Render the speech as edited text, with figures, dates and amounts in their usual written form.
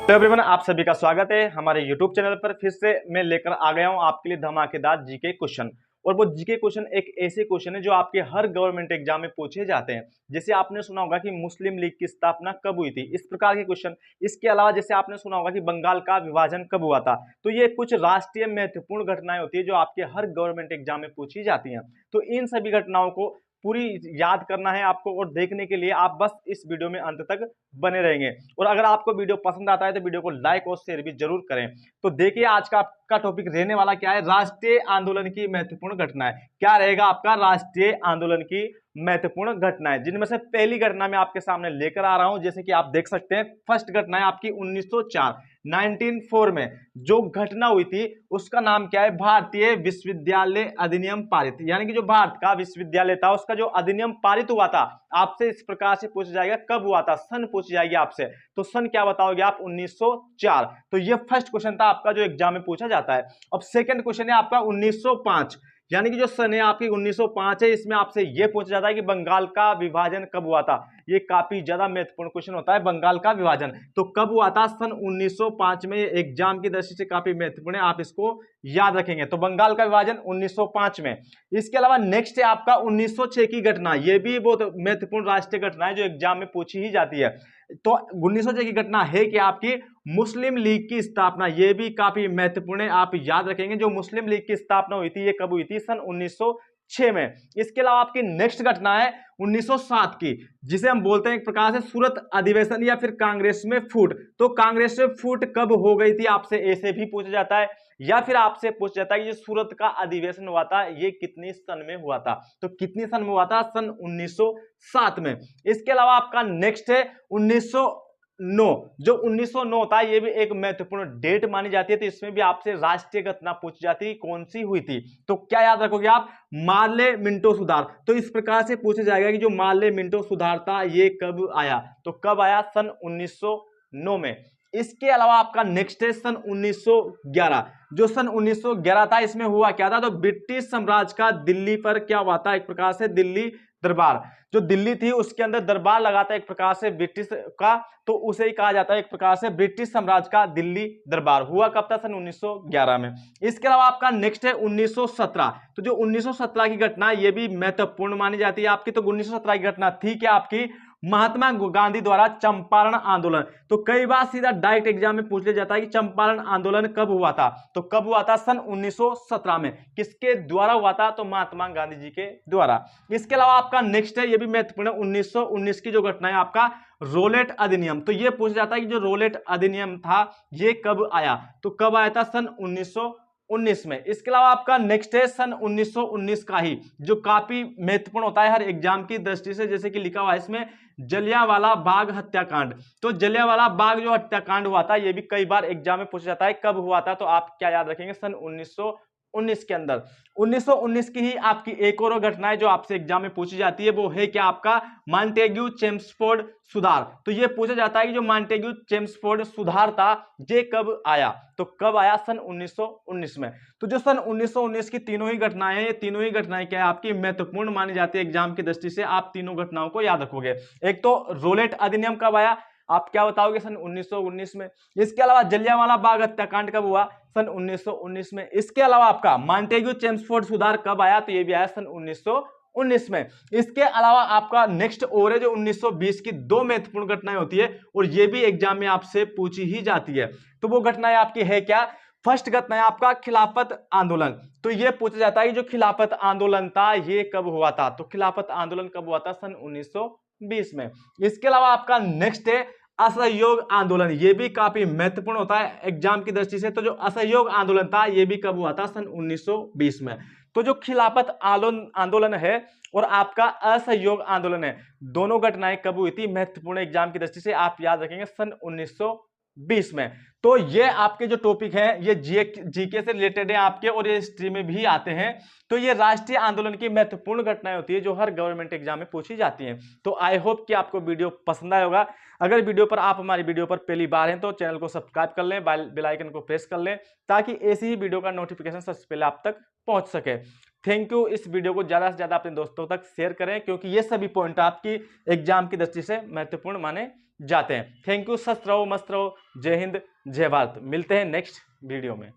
तो एवरीवन, आप सभी का स्वागत है हमारे YouTube चैनल पर। फिर से मैं लेकर आ गया हूं आपके लिए धमाकेदार जीके क्वेश्चन। और वो जीके क्वेश्चन एक ऐसे क्वेश्चन है जो आपके हर गवर्नमेंट एग्जाम में पूछे जाते हैं। जैसे आपने सुना होगा कि मुस्लिम लीग की स्थापना कब हुई थी, इस प्रकार के क्वेश्चन। इसके अलावा जैसे आपने सुना होगा कि बंगाल का विभाजन कब हुआ था। तो ये कुछ राष्ट्रीय महत्वपूर्ण घटनाएं होती है जो आपके हर गवर्नमेंट एग्जाम में पूछी जाती हैं। तो इन सभी घटनाओं को पूरी याद करना है आपको, और देखने के लिए आप बस इस वीडियो में अंत तक बने रहेंगे। और अगर आपको वीडियो पसंद आता है तो वीडियो को लाइक और शेयर भी जरूर करें। तो देखिए, आज का आपका टॉपिक रहने वाला क्या है, राष्ट्रीय आंदोलन की महत्वपूर्ण घटनाएं। क्या रहेगा आपका, राष्ट्रीय आंदोलन की महत्वपूर्ण घटनाएं, जिनमें से पहली घटना मैं आपके सामने लेकर आ रहा हूं। जैसे कि आप देख सकते हैं, फर्स्ट घटना है आपकी 1904 1904 में जो घटना हुई थी उसका नाम क्या है, भारतीय विश्वविद्यालय अधिनियम पारित। यानी कि जो भारत का विश्वविद्यालय था उसका जो अधिनियम पारित हुआ था। आपसे इस प्रकार से पूछा जाएगा कब हुआ था, सन पूछी जाएगी आपसे। तो सन क्या बताओगे आप, 1904। तो ये फर्स्ट क्वेश्चन था आपका जो एग्जाम में पूछा जाता है। अब सेकंड क्वेश्चन है आपका 1905। यानी कि जो सन है आपकी 1905 है, इसमें आपसे यह पूछा जाता है कि बंगाल का विभाजन कब हुआ था। ये काफी ज्यादा महत्वपूर्ण क्वेश्चन होता है, बंगाल का विभाजन तो कब हुआ था, सन 1905 में। एग्जाम की दृष्टि से काफी महत्वपूर्ण है, आप इसको याद रखेंगे। तो बंगाल का विभाजन 1905 में। इसके अलावा नेक्स्ट है आपका 1906 की घटना। यह भी बहुत महत्वपूर्ण राष्ट्रीय घटना है जो एग्जाम में पूछी ही जाती है। तो 1906 की घटना है कि आपकी मुस्लिम लीग की स्थापना। यह भी काफी महत्वपूर्ण है, आप याद रखेंगे। जो मुस्लिम लीग की स्थापना हुई थी ये कब हुई थी, सन 1906 में। इसके अलावा आपकी नेक्स्ट घटना है 1907 की, जिसे हम बोलते हैं एक प्रकार से सूरत अधिवेशन या फिर कांग्रेस में फूट। तो कांग्रेस में फूट कब हो गई थी, आपसे ऐसे भी पूछा जाता है। या फिर आपसे पूछा जाता है कि जो सूरत का अधिवेशन हुआ था ये कितनी सन में हुआ था। तो कितनी सन में हुआ था, सन 1907 में। इसके अलावा आपका नेक्स्ट है 1909। जो 1909 होता है ये भी एक महत्वपूर्ण डेट मानी जाती है। तो इसमें भी आपसे राष्ट्रीय घटना पूछी जाती है, कौन सी हुई थी। तो क्या याद रखोगे आप, मार्ले मिंटो सुधार। तो इस प्रकार से पूछा जाएगा कि जो मार्ले मिंटो सुधार था ये कब आया। तो कब आया, सन 1909 में। इसके अलावा आपका नेक्स्ट है सन 1911। जो सन 1911 था, इसमें हुआ क्या था, तो ब्रिटिश साम्राज्य का दिल्ली पर क्या हुआ था, एक प्रकार से दिल्ली दरबार। जो दिल्ली थी उसके अंदर दरबार लगा था एक प्रकार से ब्रिटिश का, तो उसे ही कहा जाता है एक प्रकार से ब्रिटिश साम्राज्य का दिल्ली दरबार। हुआ कब था, सन 1911 में। इसके अलावा आपका नेक्स्ट है 1917। तो जो 1917 की घटना ये भी महत्वपूर्ण मानी जाती है आपकी। तो 1917 की घटना थी क्या आपकी, महात्मा गांधी द्वारा चंपारण आंदोलन। तो कई बार सीधा डायरेक्ट एग्जाम में पूछ लिया जाता है कि चंपारण आंदोलन कब हुआ था। तो कब हुआ था, सन 1917 में। किसके द्वारा हुआ था, तो महात्मा गांधी जी के द्वारा। इसके अलावा आपका नेक्स्ट है, ये भी महत्वपूर्ण है, 1919 की जो घटना है आपका रोलेट अधिनियम। तो ये पूछा जाता है कि जो रोलेट अधिनियम था ये कब आया। तो कब आया था, सन 1919 में। इसके अलावा आपका नेक्स्ट है सन 1919 का ही, जो काफी महत्वपूर्ण होता है हर एग्जाम की दृष्टि से। जैसे कि लिखा हुआ है इसमें, जलियांवाला बाग हत्याकांड। तो जलियांवाला बाग जो हत्याकांड हुआ था ये भी कई बार एग्जाम में पूछा जाता है कब हुआ था। तो आप क्या याद रखेंगे, सन 1919 के अंदर। 1919 की ही आपकी एक और घटना है जो आपसे एग्जाम में पूछी जाती है, वो है क्या आपका, मॉन्टेग्यू चेम्सफोर्ड सुधार। तो ये पूछा जाता है कि जो मॉन्टेग्यू चेम्सफोर्ड सुधार था ये कब आया। तो कब आया, सन 1919 में। तो जो सन 1919 की तीनों ही घटनाएं हैं, ये तीनों ही घटनाएं क्या है आपकी, महत्वपूर्ण मानी जाती है एग्जाम की दृष्टि से। आप तीनों घटनाओं को याद रखोगे। एक तो रोलेट अधिनियम कब आया, आप क्या बताओगे, सन 1919 में। इसके अलावा जलियांवाला बाग हत्याकांड कब हुआ, सन 1919 में। इसके अलावा आपका मॉन्टेग्यू चेम्सफोर्ड सुधार कब आया, तो ये भी आया सन 1919 में। इसके अलावा आपका नेक्स्ट और है जो 1920 की दो महत्वपूर्ण घटनाएं होती है, और ये भी एग्जाम में आपसे पूछी ही जाती है। तो वो घटनाएं आपकी है क्या, फर्स्ट घटना है आपका खिलाफत आंदोलन। तो ये पूछा जाता है कि जो खिलाफत आंदोलन था ये कब हुआ था। तो खिलाफत आंदोलन कब हुआ था, सन 1920 में। इसके अलावा आपका नेक्स्ट है असहयोग आंदोलन। ये भी काफी महत्वपूर्ण होता है एग्जाम की दृष्टि से। तो जो असहयोग आंदोलन था ये भी कब हुआ था, सन 1920 में। तो जो खिलाफत आंदोलन है और आपका असहयोग आंदोलन है, दोनों घटनाएं कब हुई थी, महत्वपूर्ण एग्जाम की दृष्टि से आप याद रखेंगे, सन 1920 में। तो ये आपके जो टॉपिक है ये जीके से रिलेटेड है आपके, और ये हिस्ट्री में भी आते हैं। तो ये राष्ट्रीय आंदोलन की महत्वपूर्ण घटनाएं होती है जो हर गवर्नमेंट एग्जाम में पूछी जाती हैं। तो आई होप कि आपको वीडियो पसंद आया होगा। अगर वीडियो पर आप हमारी वीडियो पर पहली बार हैं तो चैनल को सब्सक्राइब कर लें, बेल आइकन को प्रेस कर लें, ताकि ऐसी ही वीडियो का नोटिफिकेशन सबसे पहले आप तक पहुंच सके। Thank you. इस वीडियो को ज्यादा से ज्यादा अपने दोस्तों तक शेयर करें, क्योंकि ये सभी पॉइंट आपकी एग्जाम की दृष्टि से महत्वपूर्ण माने जाते हैं। थैंक यू, स्वस्थ रहो, मस्त रहो, जय हिंद, जय भारत। मिलते हैं नेक्स्ट वीडियो में।